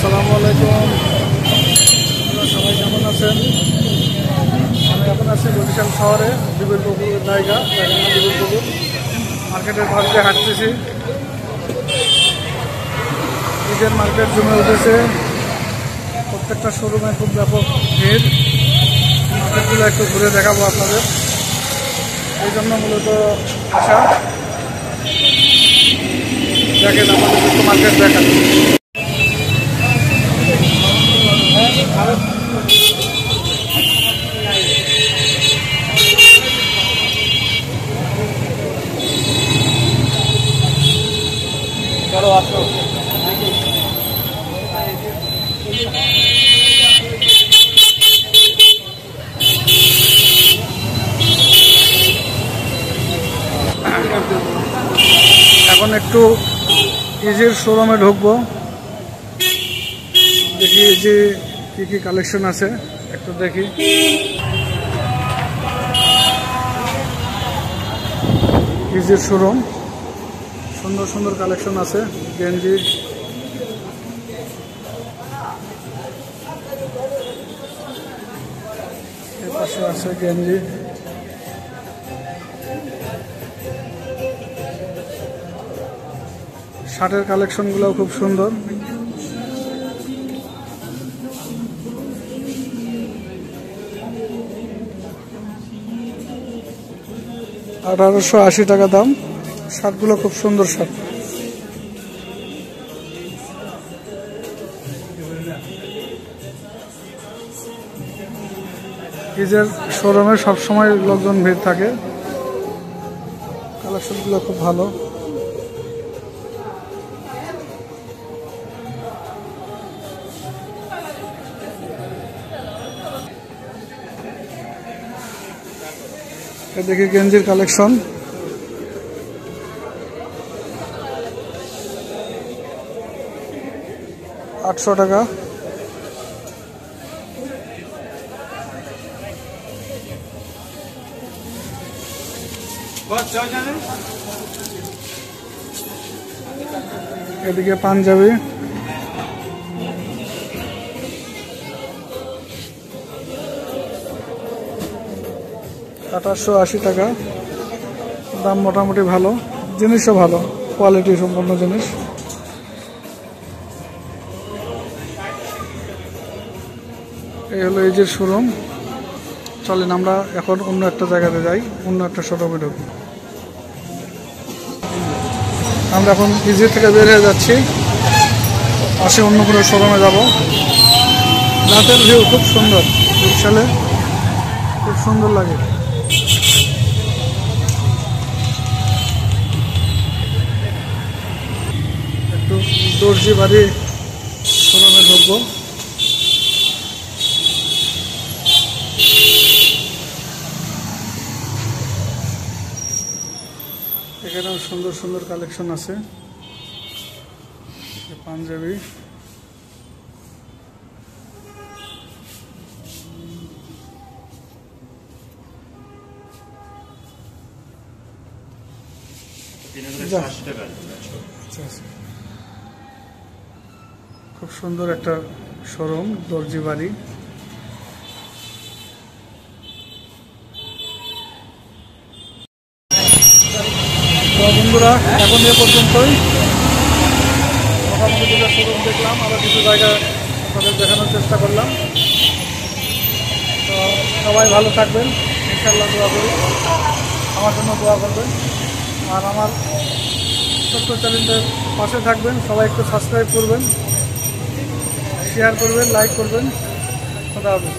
আসসালামু আলাইকুম। সবাই কেমন আছেন? আমি এখন আছি বরিশাল শহরে বিপুলপুকুর জায়গা বিপুলপুকুর মার্কেটের পাশ দিয়ে হাঁটতেছি। ঈদের মার্কেট জমে উঠেছে, প্রত্যেকটা শোরুমে খুব ব্যাপক ভিড়। মার্কেটগুলো একটু ঘুরে দেখাবো আপনাদের, এই জন্য মূলত আসা। দেখেন আমাদের একটু মার্কেট দেখান। এখন একটু ইজির শোরুমে ঢুকবো, দেখি ইজি কি কি কালেকশন আছে একটু দেখি। ইজির শোরুম, সুন্দর সুন্দর কালেকশন আছে। গেঞ্জি, এর পাশে আছে গেঞ্জি। শার্টের কালেকশনগুলো খুব সুন্দর। $1880 টাকা দাম। শার্টগুলো খুব সুন্দর শার্ট। ঈদের শোরুমে সবসময় লোকজন ভিড় থাকে, কালেকশনগুলো খুব ভালো। দেখি গেঞ্জির কালেকশন। $800 টাকা। এদিকে পাঞ্জাবি, $880 টাকা দাম। মোটামুটি ভালো, জিনিসও ভালো, কোয়ালিটি সম্পন্ন জিনিস। এই হলো এই যে শোরুম। চলেন আমরা এখন অন্য একটা জায়গাতে যাই, অন্য একটা শোরুমে ঢুকি। আমরা এখন ইজি থেকে বের হয়ে যাচ্ছি, পাশে অন্য কোনো শোরুমে যাব। রাতের ভিউ খুব সুন্দর, বরিশালে খুব সুন্দর লাগে। একটু দর্জি বাড়ি শোরুমে ঢুকবো। এখানেও সুন্দর সুন্দর কালেকশন আছে। পাঞ্জাবি, খুব সুন্দর একটা শোরুম, দর্জি বাড়ি। বন্ধুরা এখন এ পর্যন্তই, মোটামুটি দুটো শোরুম দেখলাম, আরও কিছু জায়গা আপনাদের দেখানোর চেষ্টা করলাম। তো সবাই ভালো থাকবেন, ইনশাআল্লাহ দোয়া করি, আমার জন্য দোয়া করবেন। আর আমার ছোট্ট চ্যানেলটার পাশে থাকবেন, সবাই একটু সাবস্ক্রাইব করবেন, শেয়ার করবেন, লাইক করবেন। খোদা হাফেজ।